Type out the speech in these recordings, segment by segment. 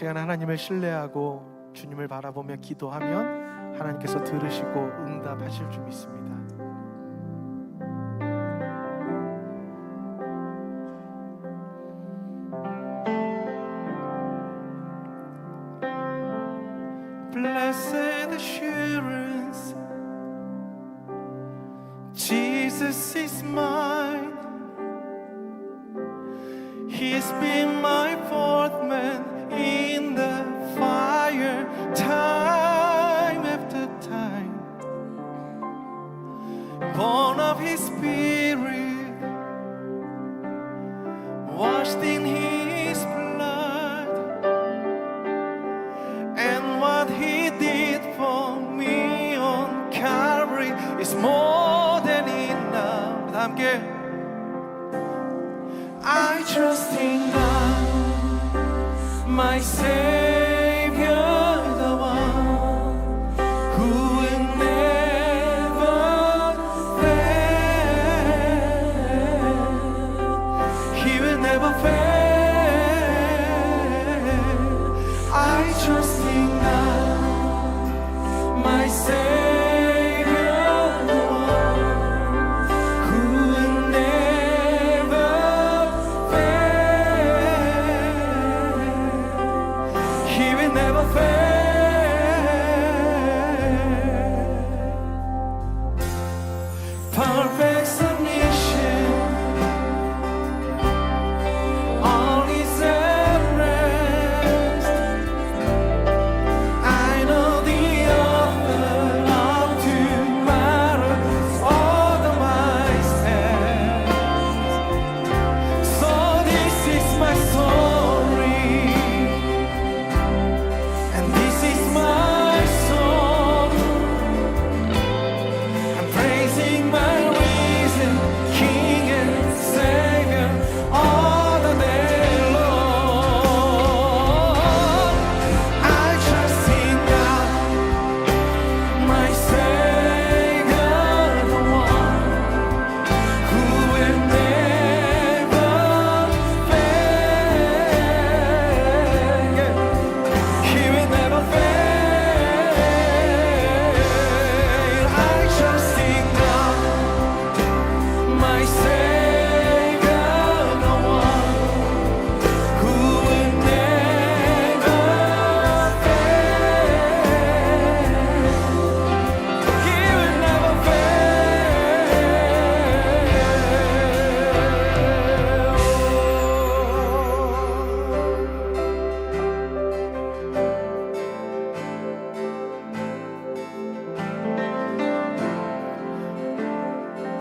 시간 하나님을 신뢰하고 주님을 바라보며 기도하면 하나님께서 들으시고 응답하실 줄 믿습니다. Blessed assurance, Jesus is mine. He's been my fourth man in the fire, time after time. Born of His Spirit, washed in His blood, and what He did for me on Calvary is more than enough. 다 함께. I trust in God, my Savior, the one who will never fail. He will never fail. I trust in God, my Savior. Perfect submission, all is at rest. I know the author of tomorrow is ordered my steps. So this is my story, and this is my song. I'm praising my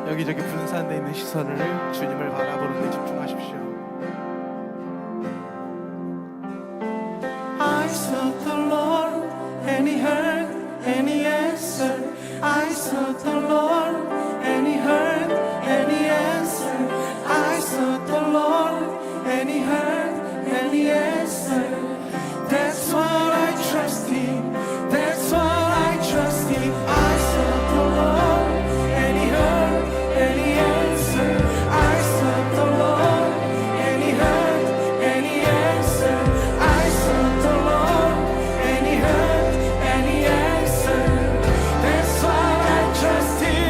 여기저기 분산되어 있는 시선을 주님을 바라보는 데 집중하십시오. I sought the Lord and He heard and He answered. I sought the Lord and He heard and He answered. I sought the Lord and He heard and He answered. That's what I trust Him. That's what I trust Him. I sought the Lord and He heard and He answered. I sought the Lord and He heard and He answered. I sought the Lord and He heard and He answered. That's why I trust Him.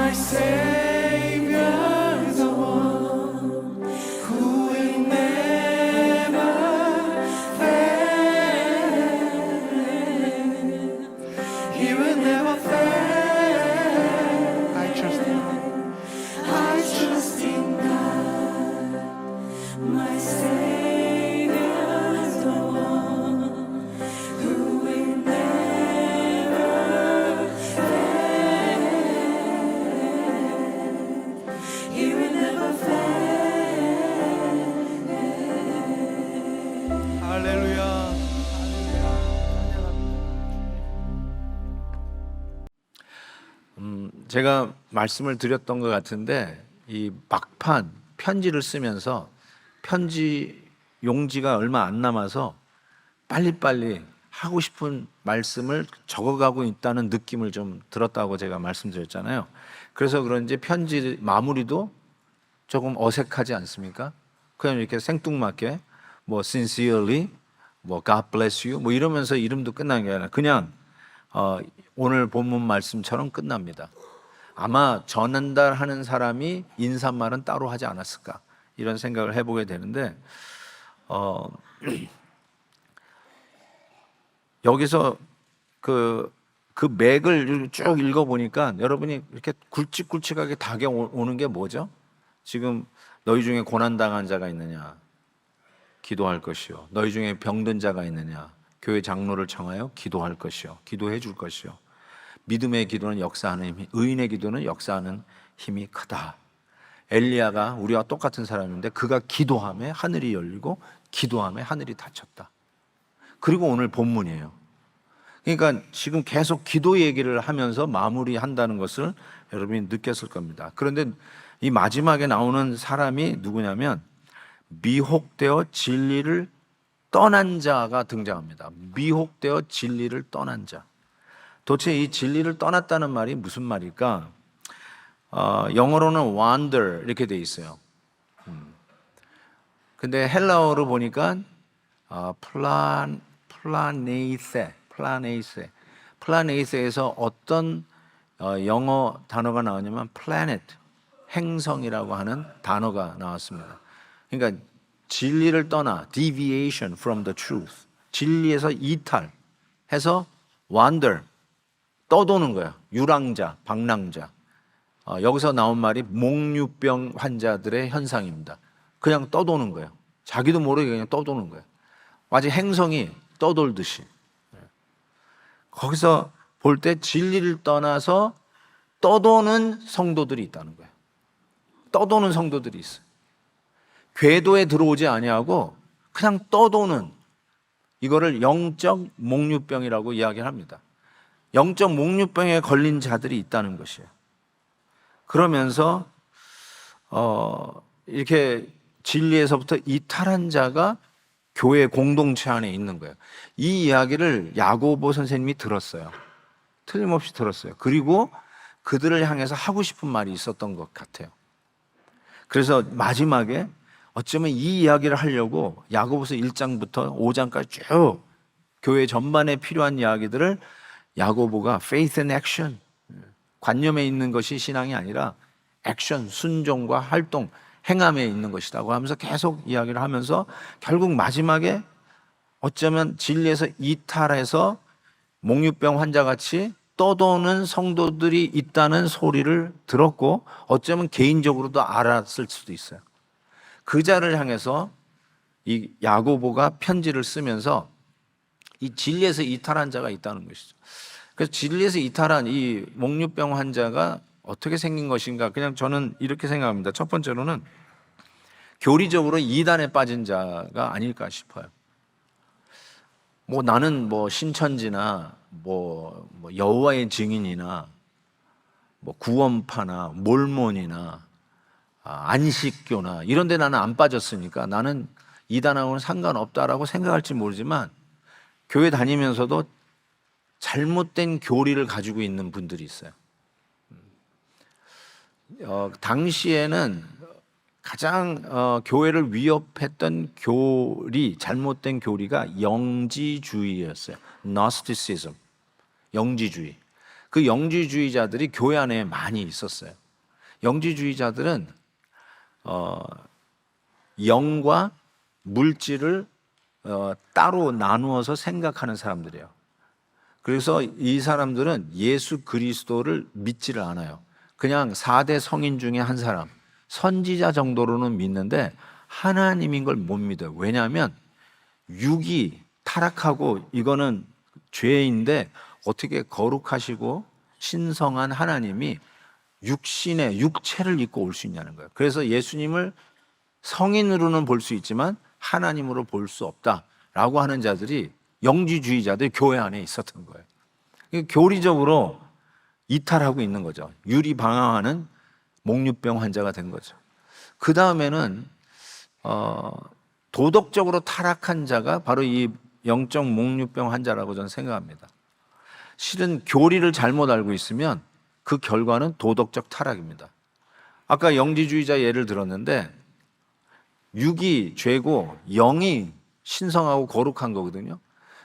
My Savior, the one who will never fail. He will never fail. I trust Him. I trust in God, my Savior, the one who will never fail. He will never fail. 할렐루야. 제가 말씀을 드렸던 것 같은데 이 막판 편지를 쓰면서 편지 용지가 얼마 안 남아서 빨리빨리 하고 싶은 말씀을 적어가고 있다는 느낌을 좀 들었다고 제가 말씀드렸잖아요. 그래서 그런지 편지 마무리도 조금 어색하지 않습니까? 그냥 이렇게 생뚱맞게 뭐 sincerely, 뭐 God bless you 뭐 이러면서 이름도 끝난 게 아니라 그냥 오늘 본문 말씀처럼 끝납니다. 아마 전달하는 사람이 인사말은 따로 하지 않았을까 이런 생각을 해보게 되는데 여기서 그 맥을 쭉 읽어보니까 여러분이 이렇게 굵직굵직하게 다가오는 게 뭐죠? 지금 너희 중에 고난당한 자가 있느냐? 기도할 것이요. 너희 중에 병든 자가 있느냐? 교회 장로를 청하여 기도할 것이요. 기도해 줄 것이요. 믿음의 기도는 역사하는 힘이, 의인의 기도는 역사하는 힘이 크다. 엘리야가 우리와 똑같은 사람인데 그가 기도하며 하늘이 열리고 기도하며 하늘이 닫혔다. 그리고 오늘 본문이에요. 그러니까 지금 계속 기도 얘기를 하면서 마무리한다는 것을 여러분이 느꼈을 겁니다. 그런데 이 마지막에 나오는 사람이 누구냐면 미혹되어 진리를 떠난 자가 등장합니다. 미혹되어 진리를 떠난 자. 도대체 이 진리를 떠났다는 말이 무슨 말일까? 영어로는 wander 이렇게 돼 있어요. 근데 헬라어로 보니까 플라네이세에서 어떤 영어 단어가 나오냐면 planet, 행성이라고 하는 단어가 나왔습니다. 그러니까 진리를 떠나 deviation from the truth, 진리에서 이탈해서 wander, 떠도는 거야. 유랑자, 방랑자. 여기서 나온 말이 몽유병 환자들의 현상입니다. 그냥 떠도는 거예요. 자기도 모르게 그냥 떠도는 거예요. 마치 행성이 떠돌듯이. 거기서 볼 때 진리를 떠나서 떠도는 성도들이 있다는 거예요. 떠도는 성도들이 있어요. 궤도에 들어오지 아니하고 그냥 떠도는, 이거를 영적 몽유병이라고 이야기를 합니다. 영적 몽유병에 걸린 자들이 있다는 것이에요. 그러면서 이렇게 진리에서부터 이탈한 자가 교회 공동체 안에 있는 거예요. 이 이야기를 야고보 선생님이 들었어요. 틀림없이 들었어요. 그리고 그들을 향해서 하고 싶은 말이 있었던 것 같아요. 그래서 마지막에 어쩌면 이 이야기를 하려고 야고보서 1장부터 5장까지 쭉 교회 전반에 필요한 이야기들을 야고보가 faith and action, 관념에 있는 것이 신앙이 아니라 액션, 순종과 활동, 행함에 있는 것이라고 하면서 계속 이야기를 하면서 결국 마지막에 어쩌면 진리에서 이탈해서 몽유병 환자같이 떠도는 성도들이 있다는 소리를 들었고 어쩌면 개인적으로도 알았을 수도 있어요. 그 자를 향해서 이 야고보가 편지를 쓰면서 이 진리에서 이탈한 자가 있다는 것이죠. 그래서 진리에서 이탈한 이 몽유병 환자가 어떻게 생긴 것인가? 그냥 저는 이렇게 생각합니다. 첫 번째로는 교리적으로 이단에 빠진 자가 아닐까 싶어요. 뭐 나는 뭐 신천지나 뭐 여호와의 증인이나 뭐 구원파나 몰몬이나 안식교나 이런 데 나는 안 빠졌으니까 나는 이단하고는 상관없다라고 생각할지 모르지만 교회 다니면서도 잘못된 교리를 가지고 있는 분들이 있어요. 당시에는 가장 교회를 위협했던 교리, 잘못된 교리가 영지주의였어요. Gnosticism, 영지주의. 그 영지주의자들이 교회 안에 많이 있었어요. 영지주의자들은 영과 물질을 따로 나누어서 생각하는 사람들이에요. 그래서 이 사람들은 예수 그리스도를 믿지를 않아요. 그냥 4대 성인 중에 한 사람, 선지자 정도로는 믿는데 하나님인 걸 못 믿어요. 왜냐하면 육이 타락하고 이거는 죄인데 어떻게 거룩하시고 신성한 하나님이 육신의 육체를 입고 올 수 있냐는 거예요. 그래서 예수님을 성인으로는 볼 수 있지만 하나님으로 볼 수 없다라고 하는 자들이 영지주의자들 교회 안에 있었던 거예요. 교리적으로 이탈하고 있는 거죠. 유리방황하는 목류병 환자가 된 거죠. 그 다음에는 도덕적으로 타락한 자가 바로 이 영적 목류병 환자라고 저는 생각합니다. 실은 교리를 잘못 알고 있으면 그 결과는 도덕적 타락입니다. 아까 영지주의자 예를 들었는데 육이 죄고 영이 신성하고 거룩한 거거든요.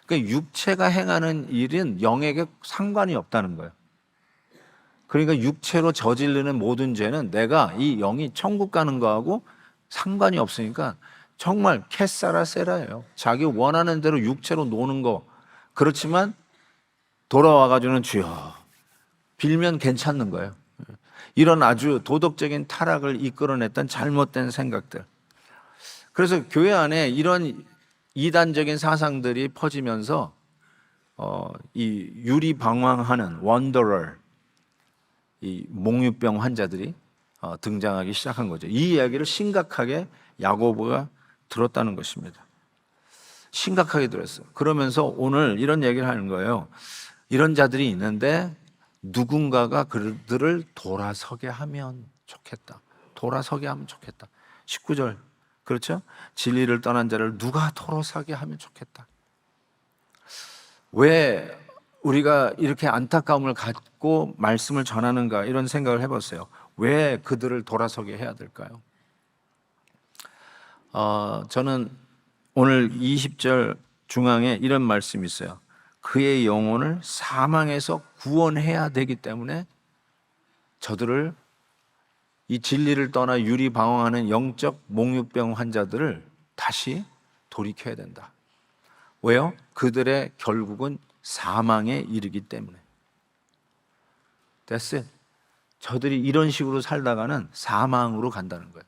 그러니까 육체가 행하는 일은 영에게 상관이 없다는 거예요. 그러니까 육체로 저지르는 모든 죄는 내가 이 영이 천국 가는 거하고 상관이 없으니까 정말 캐사라 세라예요. 자기 원하는 대로 육체로 노는 거. 그렇지만 돌아와가지고는 주여 빌면 괜찮는 거예요. 이런 아주 도덕적인 타락을 이끌어냈던 잘못된 생각들. 그래서 교회 안에 이런 이단적인 사상들이 퍼지면서 이 유리방황하는 원더럴, 이 몽유병 환자들이 등장하기 시작한 거죠. 이 이야기를 심각하게 야고보가 들었다는 것입니다. 심각하게 들었어요. 그러면서 오늘 이런 얘기를 하는 거예요. 이런 자들이 있는데 누군가가 그들을 돌아서게 하면 좋겠다. 돌아서게 하면 좋겠다. 19절 그렇죠? 진리를 떠난 자를 누가 돌아서게 하면 좋겠다. 왜 우리가 이렇게 안타까움을 갖고 말씀을 전하는가 이런 생각을 해봤어요. 왜 그들을 돌아서게 해야 될까요? 저는 오늘 20절 중앙에 이런 말씀이 있어요. 그의 영혼을 사망에서 구원해야 되기 때문에 저들을 이 진리를 떠나 유리방황하는 영적 몽유병 환자들을 다시 돌이켜야 된다. 왜요? 그들의 결국은 사망에 이르기 때문에. That's it. 저들이 이런 식으로 살다가는 사망으로 간다는 거예요.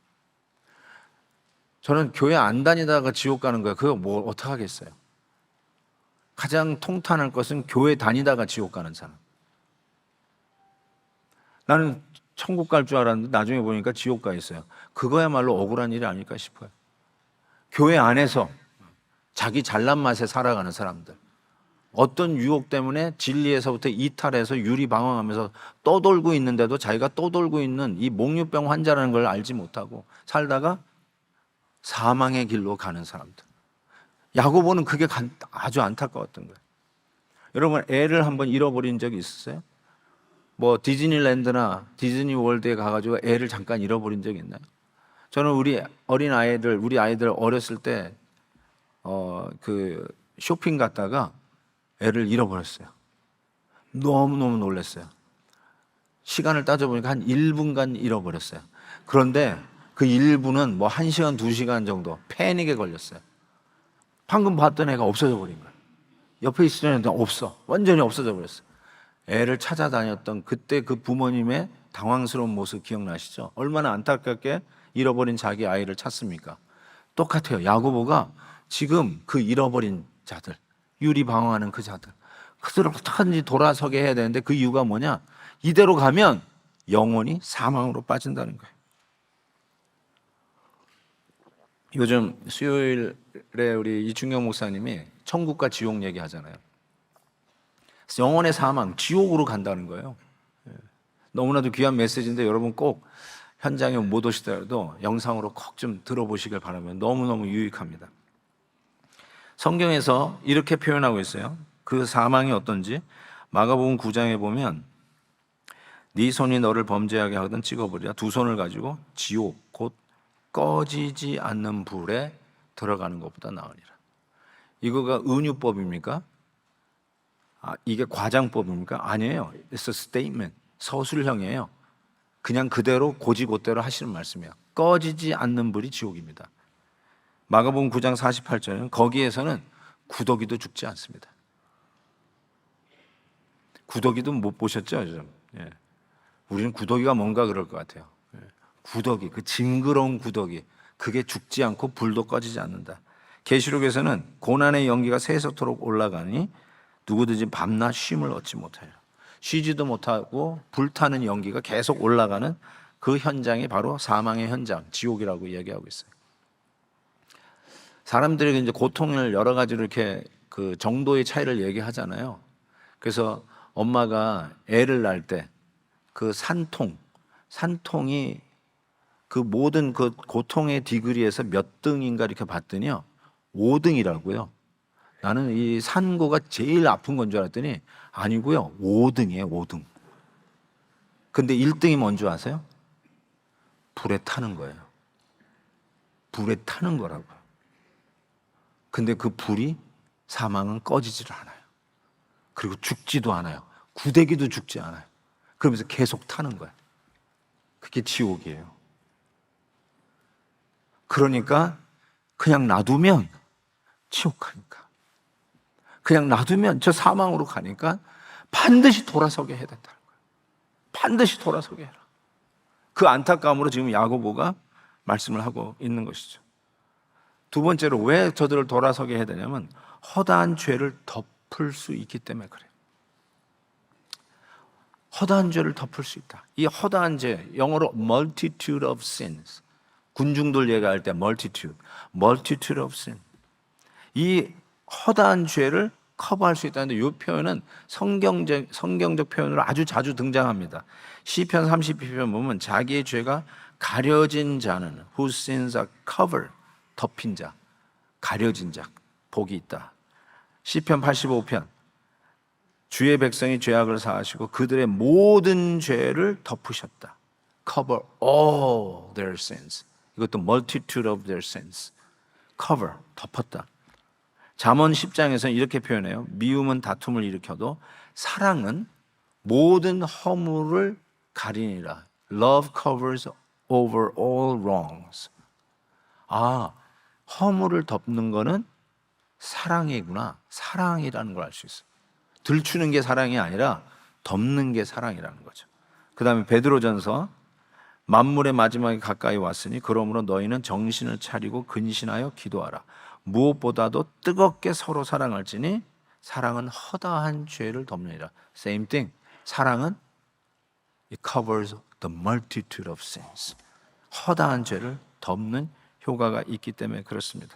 저는 교회 안 다니다가 지옥 가는 거예요. 그거 뭐 어떻게 하겠어요? 가장 통탄할 것은 교회 다니다가 지옥 가는 사람. 나는 천국 갈 줄 알았는데 나중에 보니까 지옥 가 있어요. 그거야말로 억울한 일이 아닐까 싶어요. 교회 안에서 자기 잘난 맛에 살아가는 사람들, 어떤 유혹 때문에 진리에서부터 이탈해서 유리방황하면서 떠돌고 있는데도 자기가 떠돌고 있는 이 몽유병 환자라는 걸 알지 못하고 살다가 사망의 길로 가는 사람들. 야고보는 그게 아주 안타까웠던 거예요. 여러분 애를 한번 잃어버린 적이 있었어요? 뭐 디즈니랜드나 디즈니월드에 가가지고 애를 잠깐 잃어버린 적이 있나요? 저는 우리 아이들 어렸을 때 그 쇼핑 갔다가 애를 잃어버렸어요. 너무너무 놀랐어요. 시간을 따져보니까 한 1분간 잃어버렸어요. 그런데 그 1분은 뭐 1시간, 2시간 정도 패닉에 걸렸어요. 방금 봤던 애가 없어져 버린 거예요. 옆에 있으려는 애는 없어. 완전히 없어져 버렸어요. 애를 찾아다녔던 그때 그 부모님의 당황스러운 모습 기억나시죠? 얼마나 안타깝게 잃어버린 자기 아이를 찾습니까? 똑같아요. 야고보가 지금 그 잃어버린 자들, 유리방황하는 그 자들, 그들을 어떻게든지 돌아서게 해야 되는데 그 이유가 뭐냐? 이대로 가면 영원히 사망으로 빠진다는 거예요. 요즘 수요일에 우리 이충경 목사님이 천국과 지옥 얘기하잖아요. 영원의 사망, 지옥으로 간다는 거예요. 너무나도 귀한 메시지인데 여러분 꼭 현장에 못 오시더라도 영상으로 꼭 좀 들어보시길 바라면 너무너무 유익합니다. 성경에서 이렇게 표현하고 있어요. 그 사망이 어떤지 마가복음 9장에 보면 네 손이 너를 범죄하게 하거든 찍어버리라. 두 손을 가지고 지옥 곧 꺼지지 않는 불에 들어가는 것보다 나으리라. 이거가 은유법입니까? 이게 과장법입니까? 아니에요. It's a statement. 서술형이에요. 그냥 그대로 고지고대로 하시는 말씀이에요. 꺼지지 않는 불이 지옥입니다. 마가복음 9장 48절은 거기에서는 구더기도 죽지 않습니다. 구더기도 못 보셨죠? 예. 우리는 구더기가 뭔가 그럴 것 같아요. 예. 구더기, 그 징그러운 구더기, 그게 죽지 않고 불도 꺼지지 않는다. 계시록에서는 고난의 연기가 새서토록 올라가니 누구든지 밤낮 쉼을 얻지 못해요. 쉬지도 못하고 불타는 연기가 계속 올라가는 그 현장이 바로 사망의 현장, 지옥이라고 이야기하고 있어요. 사람들이 이제 고통을 여러 가지로 이렇게 그 정도의 차이를 얘기하잖아요. 그래서 엄마가 애를 낳을 때 그 산통이 그 모든 그 고통의 디그리에서 몇 등인가 이렇게 봤더니요, 5등이라고요. 나는 이 산고가 제일 아픈 건 줄 알았더니 아니고요, 5등이에요, 5등. 근데 1등이 뭔지 아세요? 불에 타는 거예요. 불에 타는 거라고요. 근데 그 불이, 사망은 꺼지지를 않아요. 그리고 죽지도 않아요. 구데기도 죽지 않아요. 그러면서 계속 타는 거예요. 그게 지옥이에요. 그러니까 그냥 놔두면 지옥 가니까, 그냥 놔두면 저 사망으로 가니까 반드시 돌아서게 해야 된다는 거예요. 반드시 돌아서게 해라. 그 안타까움으로 지금 야고보가 말씀을 하고 있는 것이죠. 두 번째로 왜 저들을 돌아서게 해야 되냐면 허다한 죄를 덮을 수 있기 때문에 그래요. 허다한 죄를 덮을 수 있다. 이 허다한 죄, 영어로 multitude of sins. 군중들 얘기할 때 multitude of sin. 이 허다한 죄를 커버할 수 있다는데 이 표현은 성경적 표현으로 아주 자주 등장합니다. 시편 32편 보면 자기의 죄가 가려진 자는 whose sins are covered, 덮인 자, 가려진 자, 복이 있다. 시편 85편 주의 백성이 죄악을 사하시고 그들의 모든 죄를 덮으셨다. Cover all their sins. 이것도 multitude of their sins. Cover, 덮었다. 잠언 10장에서는 이렇게 표현해요. 미움은 다툼을 일으켜도 사랑은 모든 허물을 가리니라. Love covers over all wrongs. 허물을 덮는 거는 사랑이구나. 사랑이라는 걸 알 수 있어요. 들추는 게 사랑이 아니라 덮는 게 사랑이라는 거죠. 그 다음에 베드로전서 만물의 마지막에 가까이 왔으니 그러므로 너희는 정신을 차리고 근신하여 기도하라. 무엇보다도 뜨겁게 서로 사랑할지니 사랑은 허다한 죄를 덮느니라. Same thing. 사랑은 it covers the multitude of sins. 허다한 죄를 덮는 효과가 있기 때문에 그렇습니다.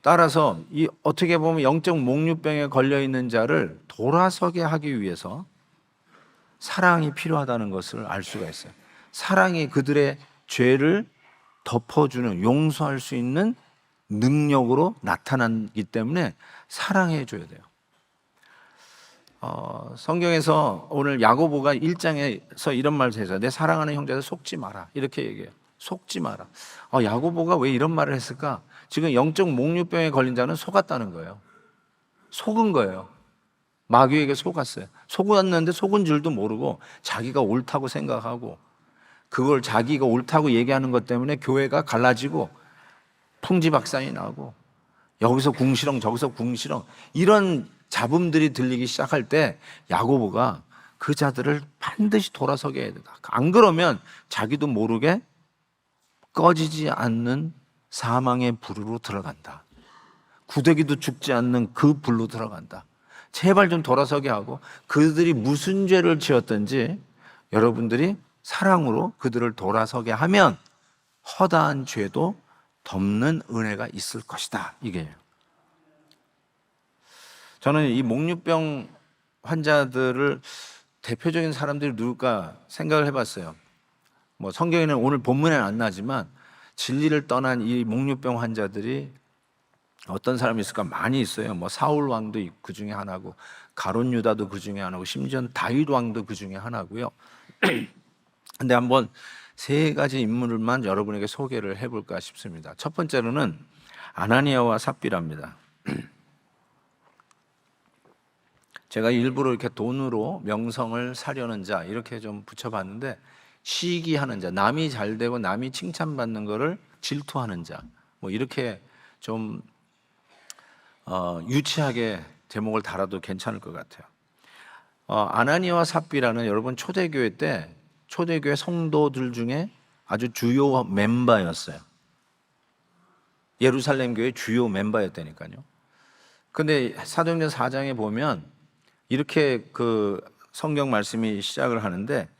따라서 이 어떻게 보면 영적 목류병에 걸려 있는 자를 돌아서게 하기 위해서 사랑이 필요하다는 것을 알 수가 있어요. 사랑이 그들의 죄를 덮어주는, 용서할 수 있는 능력으로 나타나기 때문에 사랑해 줘야 돼요. 성경에서 오늘 야고보가 1장에서 이런 말을 해서 내 사랑하는 형제들 속지 마라 이렇게 얘기해요. 속지 마라. 야고보가 왜 이런 말을 했을까? 지금 영적 목류병에 걸린 자는 속았다는 거예요. 속은 거예요. 마귀에게 속았어요. 속았는데 속은 줄도 모르고 자기가 옳다고 생각하고 그걸 자기가 옳다고 얘기하는 것 때문에 교회가 갈라지고 풍지박산이 나고 여기서 궁시렁 저기서 궁시렁 이런 잡음들이 들리기 시작할 때 야고보가 그 자들을 반드시 돌아서게 해야 된다. 안 그러면 자기도 모르게 꺼지지 않는 사망의 불으로 들어간다. 구더기도 죽지 않는 그 불로 들어간다. 제발 좀 돌아서게 하고 그들이 무슨 죄를 지었든지 여러분들이 사랑으로 그들을 돌아서게 하면 허다한 죄도 덮는 은혜가 있을 것이다. 이게요. 저는 이 목류병 환자들을 대표적인 사람들이 누굴까 생각을 해봤어요. 성경에는 오늘 본문에는 안 나지만 진리를 떠난 이 목류병 환자들이 어떤 사람이 있을까? 많이 있어요. 사울 왕도 그 중에 하나고 가룟 유다도 그 중에 하나고 심지어 다윗 왕도 그 중에 하나고요. 근데 한번 세 가지 인물만 여러분에게 소개를 해볼까 싶습니다. 첫 번째로는 아나니아와 삽비라입니다. 제가 일부러 이렇게 돈으로 명성을 사려는 자 이렇게 좀 붙여봤는데, 시기하는 자, 남이 잘 되고 남이 칭찬받는 거를 질투하는 자, 뭐 이렇게 좀 유치하게 제목을 달아도 괜찮을 것 같아요. 아나니아와 삽비라는, 여러분 초대교회 때 초대교회 성도들 중에 아주 주요 멤버였어요. 예루살렘 교회 주요 멤버였다니까요. 근데 사도행전 4장에 보면 이렇게 그 성경 말씀이 시작을 하는데,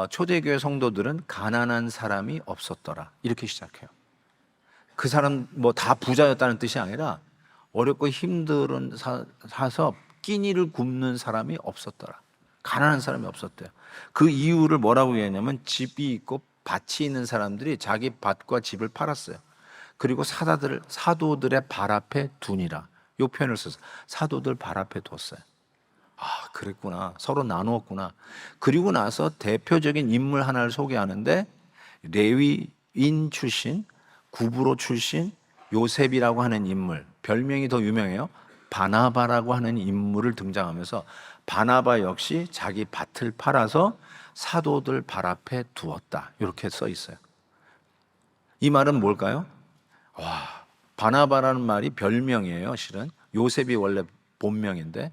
초대교회 성도들은 가난한 사람이 없었더라 이렇게 시작해요. 그 사람 뭐 다 부자였다는 뜻이 아니라 어렵고 힘들은 사서 끼니를 굶는 사람이 없었더라. 가난한 사람이 없었대요. 그 이유를 뭐라고 얘기하냐면, 집이 있고 밭이 있는 사람들이 자기 밭과 집을 팔았어요. 그리고 사도들의 발 앞에 두니라, 이 표현을 써서 사도들 발 앞에 뒀어요. 아, 그랬구나. 서로 나누었구나. 그리고 나서 대표적인 인물 하나를 소개하는데, 레위인 출신, 구브로 출신 요셉이라고 하는 인물, 별명이 더 유명해요. 바나바라고 하는 인물을 등장하면서, 바나바 역시 자기 밭을 팔아서 사도들 발 앞에 두었다 이렇게 써 있어요. 이 말은 뭘까요? 바나바라는 말이 별명이에요. 실은 요셉이 원래 본명인데,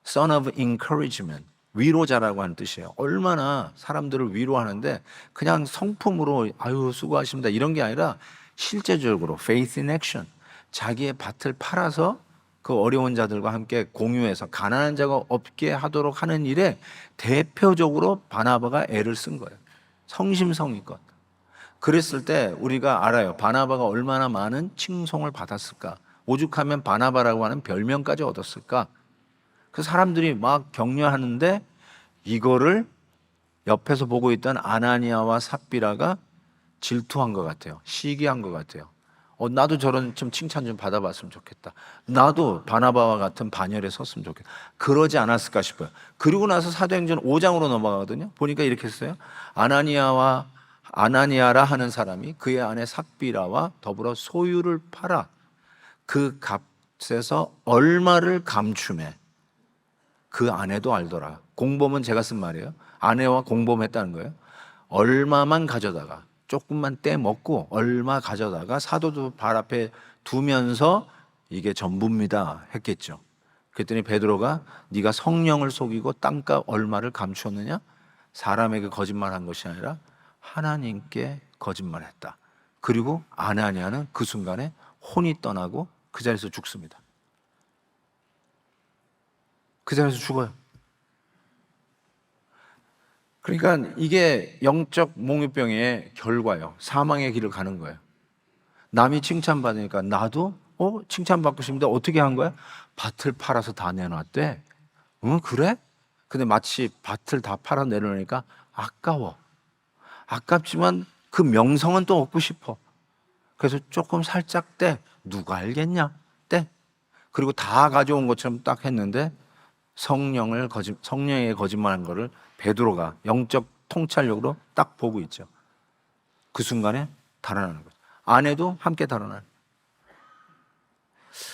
son of encouragement, 위로자라고 하는 뜻이에요. 얼마나 사람들을 위로하는데, 그냥 성품으로 아유 수고하십니다 이런 게 아니라 실제적으로 faith in action, 자기의 밭을 팔아서 그 어려운 자들과 함께 공유해서 가난한 자가 없게 하도록 하는 일에 대표적으로 바나바가 애를 쓴 거예요. 성심성의껏. 그랬을 때 우리가 알아요. 바나바가 얼마나 많은 칭송을 받았을까. 오죽하면 바나바라고 하는 별명까지 얻었을까. 그 사람들이 막 격려하는데, 이거를 옆에서 보고 있던 아나니아와 삽비라가 질투한 것 같아요. 시기한 것 같아요. 나도 저런 좀 칭찬 좀 받아봤으면 좋겠다. 나도 바나바와 같은 반열에 섰으면 좋겠다. 그러지 않았을까 싶어요. 그리고 나서 사도행전 5장으로 넘어가거든요. 보니까 이렇게 했어요. 아나니아라 하는 사람이 그의 아내 삽비라와 더불어 소유를 팔아 그 값에서 얼마를 감춤해. 그 아내도 알더라. 공범은 제가 쓴 말이에요. 아내와 공범했다는 거예요. 얼마만 가져다가, 조금만 떼먹고 얼마 가져다가 사도들 발 앞에 두면서 이게 전부입니다 했겠죠. 그랬더니 베드로가, 네가 성령을 속이고 땅값 얼마를 감추었느냐? 사람에게 거짓말한 것이 아니라 하나님께 거짓말했다. 그리고 아나니아는 그 순간에 혼이 떠나고 그 자리에서 죽습니다. 그 자리에서 죽어요. 그러니까 이게 영적 몽유병의 결과예요. 사망의 길을 가는 거예요. 남이 칭찬받으니까 나도 칭찬받고 싶은데 어떻게 한 거야? 밭을 팔아서 다 내놨대. 응, 그래? 근데 마치 밭을 다 팔아 내놓으니까 아까워. 아깝지만 그 명성은 또 얻고 싶어. 그래서 조금 살짝 떼. 누가 알겠냐? 떼. 그리고 다 가져온 것처럼 딱 했는데, 성령에게 거짓말한 거를 베드로가 영적 통찰력으로 딱 보고 있죠. 그 순간에 달아나는 거죠. 아내도 함께 달아나는.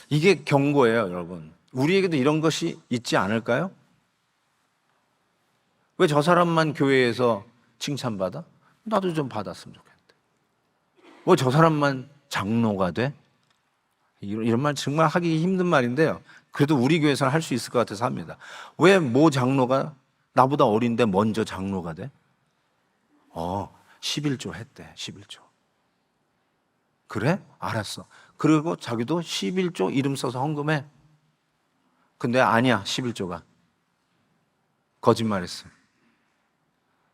이게 경고예요, 여러분. 우리에게도 이런 것이 있지 않을까요? 왜 저 사람만 교회에서 칭찬받아? 나도 좀 받았으면 좋겠는데. 왜 저 사람만 장로가 돼? 이런 말 정말 하기 힘든 말인데요. 그래도 우리 교회에서는 할 수 있을 것 같아서 합니다. 왜 모 장로가 나보다 어린데 먼저 장로가 돼? 11조 했대. 11조. 그래? 알았어. 그리고 자기도 11조 이름 써서 헌금해. 근데 아니야, 11조가. 거짓말했어.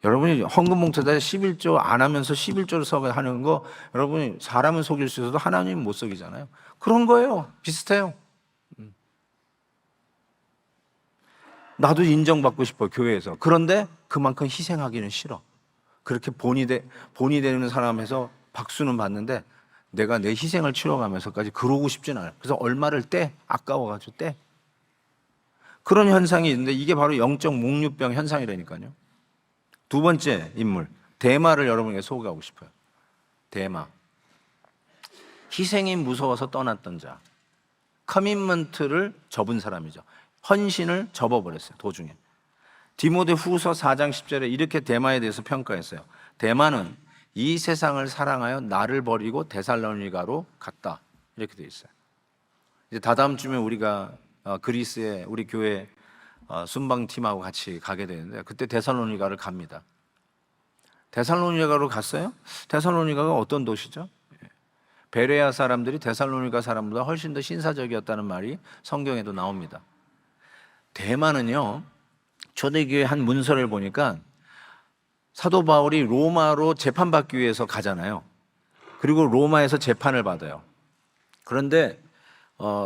여러분이 헌금 봉투에다 11조 안 하면서 11조를 써서 하는 거, 여러분이 사람은 속일 수 있어도 하나님은 못 속이잖아요. 그런 거예요. 비슷해요. 나도 인정받고 싶어, 교회에서. 그런데 그만큼 희생하기는 싫어. 그렇게 본이 되는 사람에서 박수는 받는데, 내가 내 희생을 치러가면서까지 그러고 싶진 않아요. 그래서 얼마를 떼, 아까워가지고 떼. 그런 현상이 있는데, 이게 바로 영적 몽유병 현상이라니까요. 두 번째 인물, 데마를 여러분에게 소개하고 싶어요. 데마. 희생이 무서워서 떠났던 자, 커밋먼트를 접은 사람이죠. 헌신을 접어버렸어요. 도중에. 디모데 후서 4장 10절에 이렇게 데마에 대해서 평가했어요. 데마는 이 세상을 사랑하여 나를 버리고 데살로니가로 갔다. 이렇게 되어 있어요. 이제 다다음 주면 우리가 그리스에 우리 교회 순방팀하고 같이 가게 되는데 그때 데살로니가를 갑니다. 데살로니가로 갔어요? 데살로니가가 어떤 도시죠? 베레아 사람들이 데살로니가 사람보다 훨씬 더 신사적이었다는 말이 성경에도 나옵니다. 대만은요, 초대교회 한 문서를 보니까 사도 바울이 로마로 재판받기 위해서 가잖아요. 그리고 로마에서 재판을 받아요. 그런데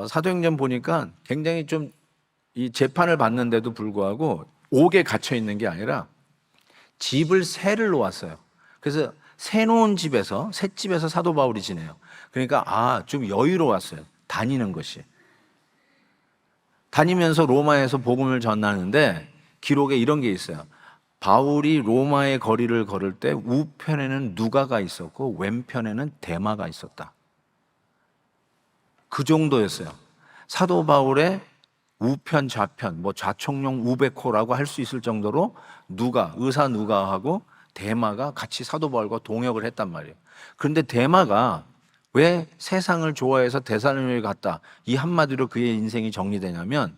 사도행전 보니까 굉장히 좀 이 재판을 받는데도 불구하고 옥에 갇혀 있는 게 아니라 집을 새를 놓았어요. 그래서 새 놓은 집에서, 셋집에서 사도 바울이 지내요. 그러니까 좀 여유로웠어요. 다니는 것이. 다니면서 로마에서 복음을 전하는데 기록에 이런 게 있어요. 바울이 로마의 거리를 걸을 때 우편에는 누가가 있었고 왼편에는 데마가 있었다. 그 정도였어요. 사도 바울의 우편 좌편, 뭐 좌총용 우베코라고 할 수 있을 정도로 의사 누가하고 데마가 같이 사도 바울과 동역을 했단 말이에요. 그런데 데마가 왜 세상을 좋아해서 데살로니가에 갔다, 이 한마디로 그의 인생이 정리되냐면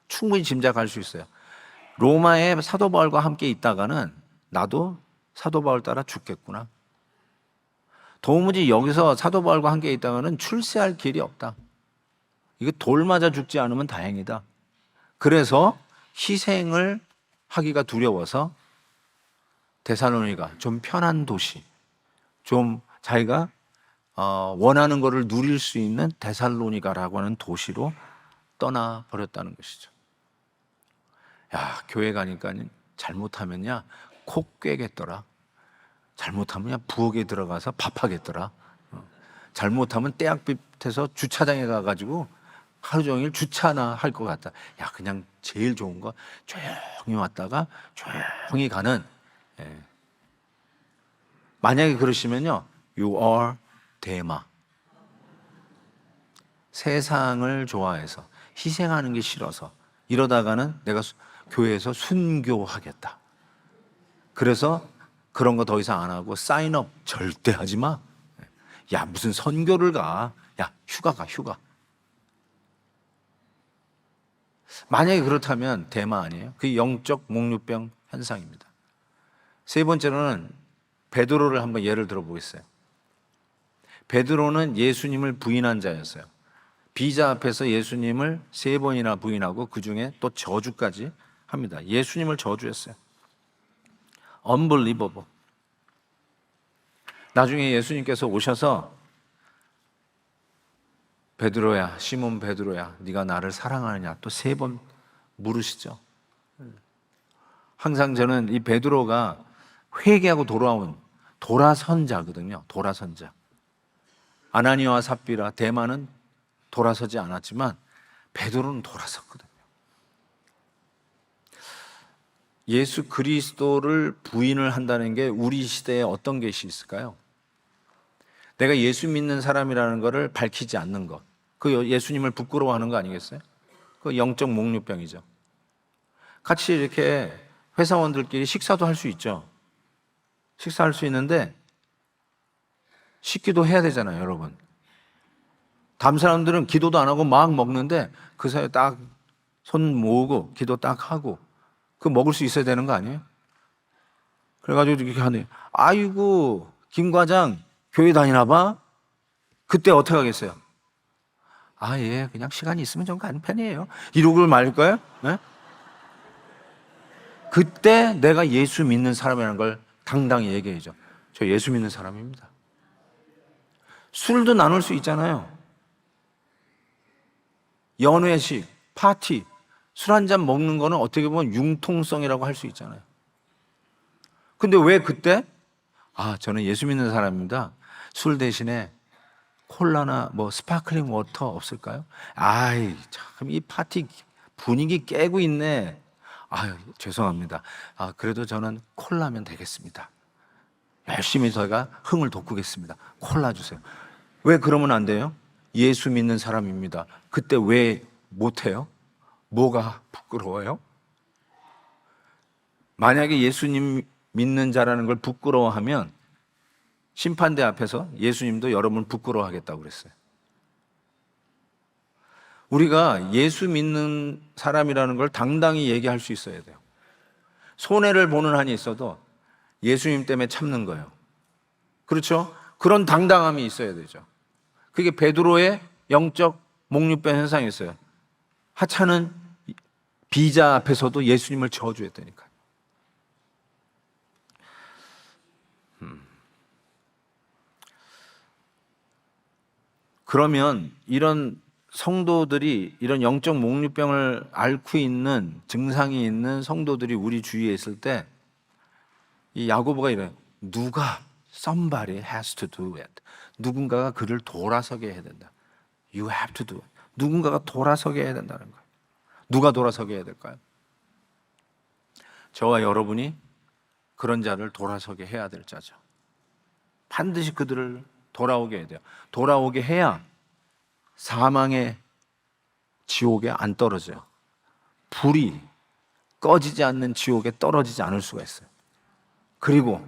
충분히 짐작할 수 있어요. 로마에 사도 바울과 함께 있다가는 나도 사도 바울 따라 죽겠구나. 도무지 여기서 사도 바울과 함께 있다가는 출세할 길이 없다. 이거 돌 맞아 죽지 않으면 다행이다. 그래서 희생을 하기가 두려워서 데살로니가, 좀 편한 도시, 좀 자기가 원하는 것을 누릴 수 있는 데살로니가라고 하는 도시로 떠나버렸다는 것이죠. 야, 교회 가니까 잘못하면야 코 꿰겠더라. 잘못하면 부엌에 들어가서 밥하겠더라. 잘못하면 떼약빛에서 주차장에 가가지고 하루 종일 주차나 할 것 같다. 야, 그냥 제일 좋은 거 조용히 왔다가 조용히 가는. 만약에 그러시면요, you are 데마. 세상을 좋아해서 희생하는 게 싫어서 이러다가는 내가 교회에서 순교하겠다. 그래서 그런 거 더 이상 안 하고 사인업 절대 하지 마. 야, 무슨 선교를 가. 야, 휴가 가, 휴가. 만약에 그렇다면 대마 아니에요? 그게 영적 목류병 현상입니다. 세 번째로는 베드로를 한번 예를 들어보겠어요. 베드로는 예수님을 부인한 자였어요. 비자 앞에서 예수님을 3번이나 부인하고 그 중에 또 저주까지 합니다. 예수님을 저주했어요. Unbelievable. 나중에 예수님께서 오셔서 베드로야, 시몬 베드로야, 네가 나를 사랑하느냐 또 3번 물으시죠. 항상 저는 이 베드로가 회개하고 돌아온 돌아선자거든요. 돌아선자. 아나니아와 삽비라, 데마는 돌아서지 않았지만 베드로는 돌아섰거든요. 예수 그리스도를 부인을 한다는 게 우리 시대에 어떤 것이 있을까요? 내가 예수 믿는 사람이라는 것을 밝히지 않는 것. 그 예수님을 부끄러워하는 거 아니겠어요? 그 영적 목류병이죠. 같이 이렇게 회사원들끼리 식사도 할 수 있죠. 식사할 수 있는데 식기도 해야 되잖아요, 여러분. 다른 사람들은 기도도 안 하고 막 먹는데 그 사이에 딱 손 모으고 기도 딱 하고 그 먹을 수 있어야 되는 거 아니에요? 그래가지고 이렇게 하네. 아이고, 김 과장 교회 다니나 봐? 그때 어떻게 하겠어요? 예, 그냥 시간이 있으면 좀 가는 편이에요. 이러고 말까요? 네? 그때 내가 예수 믿는 사람이라는 걸 당당히 얘기해야죠. 저 예수 믿는 사람입니다. 술도 나눌 수 있잖아요. 연회식, 파티, 술 한 잔 먹는 거는 어떻게 보면 융통성이라고 할 수 있잖아요. 근데 왜 그때? 저는 예수 믿는 사람입니다. 술 대신에 콜라나 뭐 스파클링 워터 없을까요? 참 이 파티 분위기 깨고 있네. 죄송합니다. 그래도 저는 콜라면 되겠습니다. 열심히 저희가 흥을 돋구겠습니다. 콜라 주세요. 왜 그러면 안 돼요? 예수 믿는 사람입니다. 그때 왜 못해요? 뭐가 부끄러워요? 만약에 예수님 믿는 자라는 걸 부끄러워하면 심판대 앞에서 예수님도 여러분 부끄러워하겠다고 그랬어요. 우리가 예수 믿는 사람이라는 걸 당당히 얘기할 수 있어야 돼요. 손해를 보는 한이 있어도 예수님 때문에 참는 거예요. 그렇죠? 그런 당당함이 있어야 되죠. 그게 베드로의 영적 목류병 현상이었어요. 하찮은 비자 앞에서도 예수님을 저주했다니까요. 그러면 이런 성도들이 이런 영적 목류병을 앓고 있는 증상이 있는 성도들이 우리 주위에 있을 때 이 야고보가 이래요. 누가 somebody has to do it. 누군가가 그를 돌아서게 해야 된다. You have to do it. 누군가가 돌아서게 해야 된다는 거예요. 누가 돌아서게 해야 될까요? 저와 여러분이 그런 자를 돌아서게 해야 될 자죠. 반드시 그들을 돌아오게 해야 돼요. 돌아오게 해야 사망의 지옥에 안 떨어져요. 불이 꺼지지 않는 지옥에 떨어지지 않을 수가 있어요. 그리고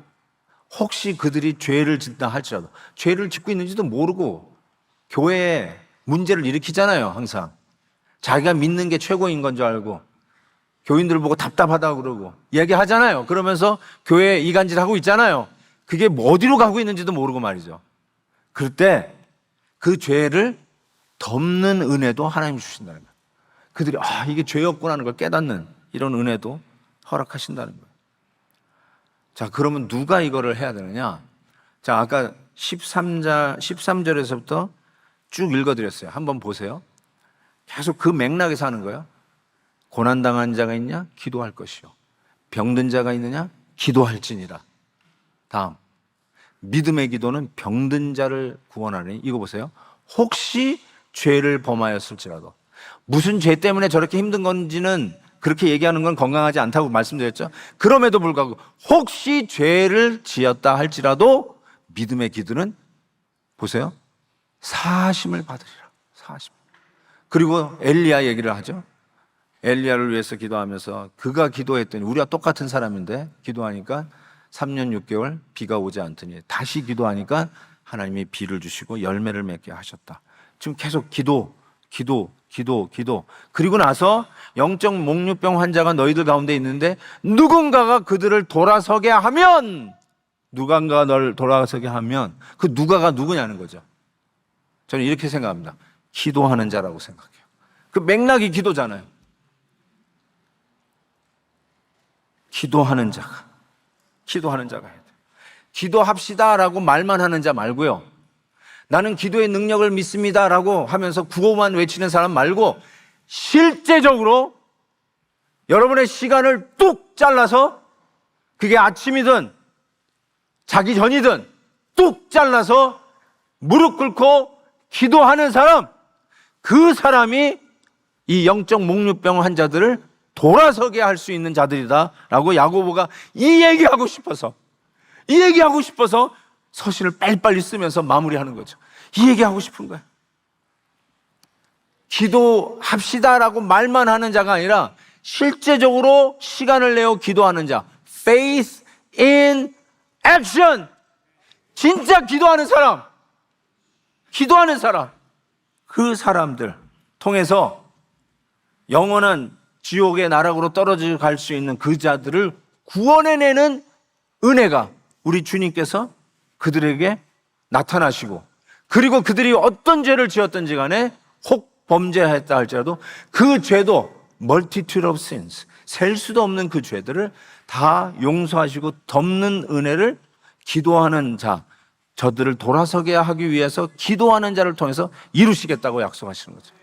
혹시 그들이 죄를 짓다 할지라도 죄를 짓고 있는지도 모르고 교회에 문제를 일으키잖아요. 항상 자기가 믿는 게 최고인 건 줄 알고 교인들을 보고 답답하다고 그러고 얘기하잖아요. 그러면서 교회에 이간질하고 있잖아요. 그게 어디로 가고 있는지도 모르고 말이죠. 그럴 때 그 죄를 덮는 은혜도 하나님 주신다는 거예요. 그들이 이게 죄였구나 하는 걸 깨닫는 이런 은혜도 허락하신다는 거예요. 자, 그러면 누가 이거를 해야 되느냐? 자, 아까 13절에서부터 쭉 읽어드렸어요. 한번 보세요. 계속 그 맥락에서 하는 거예요. 고난당한 자가 있냐? 기도할 것이요. 병든 자가 있느냐? 기도할지니라. 다음, 믿음의 기도는 병든 자를 구원하느니. 이거 보세요. 혹시 죄를 범하였을지라도. 무슨 죄 때문에 저렇게 힘든 건지는 그렇게 얘기하는 건 건강하지 않다고 말씀드렸죠. 그럼에도 불구하고 혹시 죄를 지었다 할지라도 믿음의 기도는 보세요. 사하심을 받으리라. 사하심. 그리고 엘리야 얘기를 하죠. 엘리야를 위해서 기도하면서 그가 기도했더니, 우리가 똑같은 사람인데 기도하니까 3년 6개월 비가 오지 않더니 다시 기도하니까 하나님이 비를 주시고 열매를 맺게 하셨다. 지금 계속 기도. 그리고 나서 영적 목류병 환자가 너희들 가운데 있는데 누군가가 그들을 돌아서게 하면, 누군가가 널 돌아서게 하면 그 누가가 누구냐는 거죠. 저는 이렇게 생각합니다. 기도하는 자라고 생각해요. 그 맥락이 기도잖아요. 기도하는 자가 해야 돼요. 기도합시다라고 말만 하는 자 말고요. 나는 기도의 능력을 믿습니다라고 하면서 구호만 외치는 사람 말고 실제적으로 여러분의 시간을 뚝 잘라서, 그게 아침이든 자기 전이든 뚝 잘라서 무릎 꿇고 기도하는 사람, 그 사람이 이 영적 목류병 환자들을 돌아서게 할 수 있는 자들이다라고 야고보가 이 얘기하고 싶어서 서신을 빨리빨리 쓰면서 마무리하는 거죠. 이 얘기하고 싶은 거예요. 기도합시다라고 말만 하는 자가 아니라 실제적으로 시간을 내어 기도하는 자. Faith in action. 진짜 기도하는 사람. 그 사람들 통해서 영원한 지옥의 나락으로 떨어져 갈 수 있는 그 자들을 구원해내는 은혜가 우리 주님께서 그들에게 나타나시고, 그리고 그들이 어떤 죄를 지었든지 간에 혹 범죄했다 할지라도 그 죄도 multitude of sins, 셀 수도 없는 그 죄들을 다 용서하시고 덮는 은혜를 기도하는 자, 저들을 돌아서게 하기 위해서 기도하는 자를 통해서 이루시겠다고 약속하시는 거죠.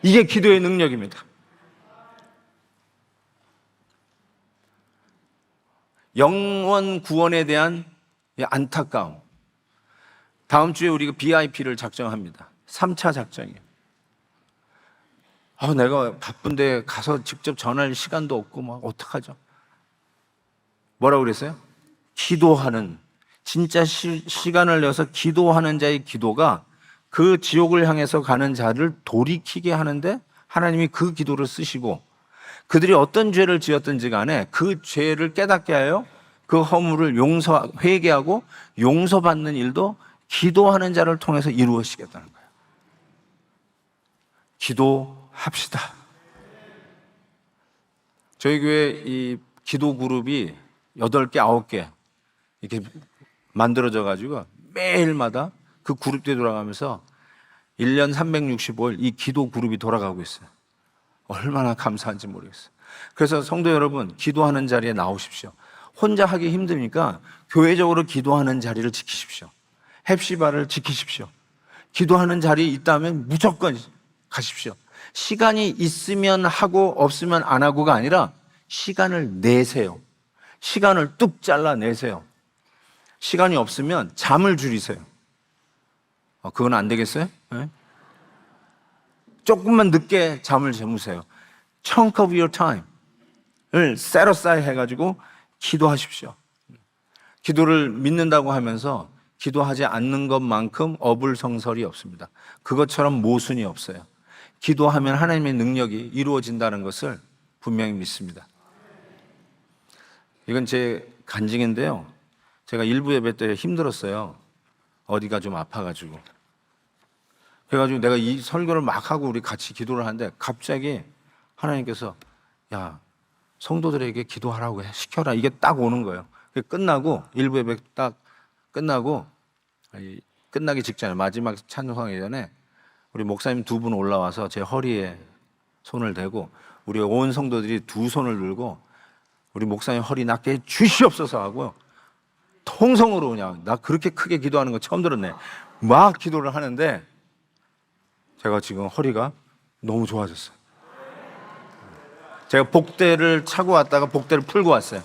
이게 기도의 능력입니다. 영원 구원에 대한 안타까움. 다음 주에 우리가 BIP를 작정합니다. 3차 작정이에요. 내가 바쁜데 가서 직접 전할 시간도 없고 막 어떡하죠? 뭐라고 그랬어요? 기도하는, 진짜 시간을 내서 기도하는 자의 기도가 그 지옥을 향해서 가는 자를 돌이키게 하는데 하나님이 그 기도를 쓰시고 그들이 어떤 죄를 지었든지 간에 그 죄를 깨닫게 하여 그 허물을 회개하고 용서받는 일도 기도하는 자를 통해서 이루어지겠다는 거예요. 기도합시다. 저희 교회 이 기도 그룹이 8개, 9개 이렇게 만들어져 가지고 매일마다 그 그룹들이 돌아가면서 1년 365일 이 기도 그룹이 돌아가고 있어요. 얼마나 감사한지 모르겠어요. 그래서 성도 여러분, 기도하는 자리에 나오십시오. 혼자 하기 힘드니까 교회적으로 기도하는 자리를 지키십시오. 헵시바를 지키십시오. 기도하는 자리에 있다면 무조건 가십시오. 시간이 있으면 하고 없으면 안 하고가 아니라 시간을 내세요. 시간을 뚝 잘라내세요. 시간이 없으면 잠을 줄이세요. 그건 안 되겠어요? 네? 조금만 늦게 잠을 주무세요. Chunk of your time을 set aside 해가지고 기도하십시오. 기도를 믿는다고 하면서 기도하지 않는 것만큼 어불성설이 없습니다. 그것처럼 모순이 없어요. 기도하면 하나님의 능력이 이루어진다는 것을 분명히 믿습니다. 이건 제 간증인데요. 제가 일부 예배 때 힘들었어요. 어디가 좀 아파가지고. 그래가지고 내가 이 설교를 막 하고 우리 같이 기도를 하는데 갑자기 하나님께서 야, 성도들에게 기도하라고 시켜라. 이게 딱 오는 거예요. 끝나고 일부 예배 딱 끝나고 끝나기 직전에 마지막 찬송하기 전에 우리 목사님 2분 올라와서 제 허리에 손을 대고 우리 온 성도들이 2손을 들고 우리 목사님 허리 낫게 주시옵소서 하고 통성으로 그냥 나 그렇게 크게 기도하는 거 처음 들었네. 막 기도를 하는데 제가 지금 허리가 너무 좋아졌어요. 제가 복대를 차고 왔다가 복대를 풀고 왔어요.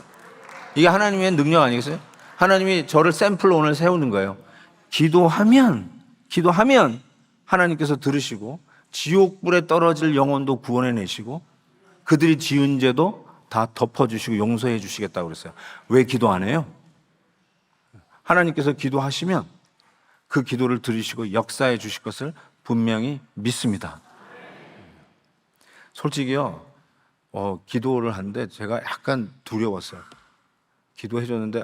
이게 하나님의 능력 아니겠어요? 하나님이 저를 샘플로 오늘 세우는 거예요. 기도하면 하나님께서 들으시고 지옥불에 떨어질 영혼도 구원해내시고 그들이 지은 죄도 다 덮어주시고 용서해 주시겠다고 그랬어요. 왜 기도 안 해요? 하나님께서 기도하시면 그 기도를 들으시고 역사해 주실 것을 분명히 믿습니다. 솔직히요, 기도를 하는데 제가 약간 두려웠어요. 기도해 줬는데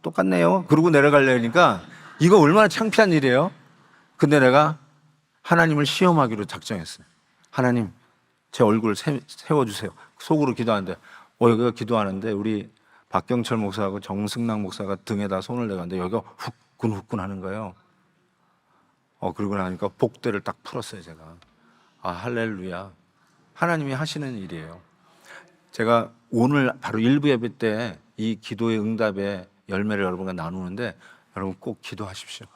똑같네요. 그러고 내려가려니까 이거 얼마나 창피한 일이에요. 근데 내가 하나님을 시험하기로 작정했어요. 하나님, 제 얼굴을 세워주세요. 속으로 기도하는데 여기가 기도하는데 우리 박경철 목사하고 정승락 목사가 등에다 손을 대는데 여기가 후끈후끈 하는 거예요. 그러고 나니까 복대를 딱 풀었어요. 제가 할렐루야, 하나님이 하시는 일이에요. 제가 오늘 바로 일부 예배 때 이 기도의 응답의 열매를 여러분과 나누는데 여러분 꼭 기도하십시오.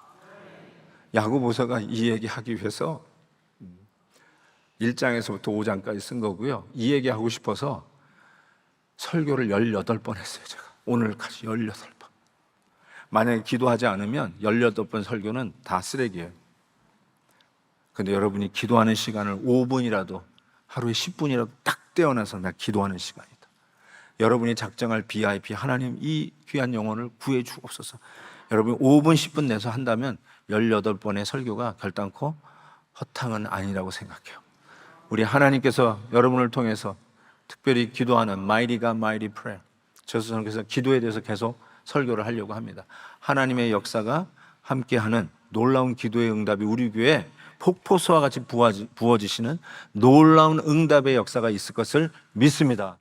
야고보서가 이 얘기하기 위해서 1장에서부터 5장까지 쓴 거고요. 이 얘기하고 싶어서 설교를 18번 했어요. 제가 오늘까지 18번. 만약에 기도하지 않으면 18번 설교는 다 쓰레기예요. 근데 여러분이 기도하는 시간을 5분이라도 하루에 10분이라도 딱 떼어내서 나 기도하는 시간이다. 여러분이 작정할 BIP, 하나님 이 귀한 영혼을 구해 주옵소서. 여러분이 5분 10분 내서 한다면 18번의 설교가 결단코 허탕은 아니라고 생각해요. 우리 하나님께서 여러분을 통해서 특별히 기도하는 Mighty God, Mighty Prayer, 저는 그래서 기도에 대해서 계속 설교를 하려고 합니다. 하나님의 역사가 함께하는 놀라운 기도의 응답이 우리 교회에 폭포수와 같이 부어지시는 놀라운 응답의 역사가 있을 것을 믿습니다.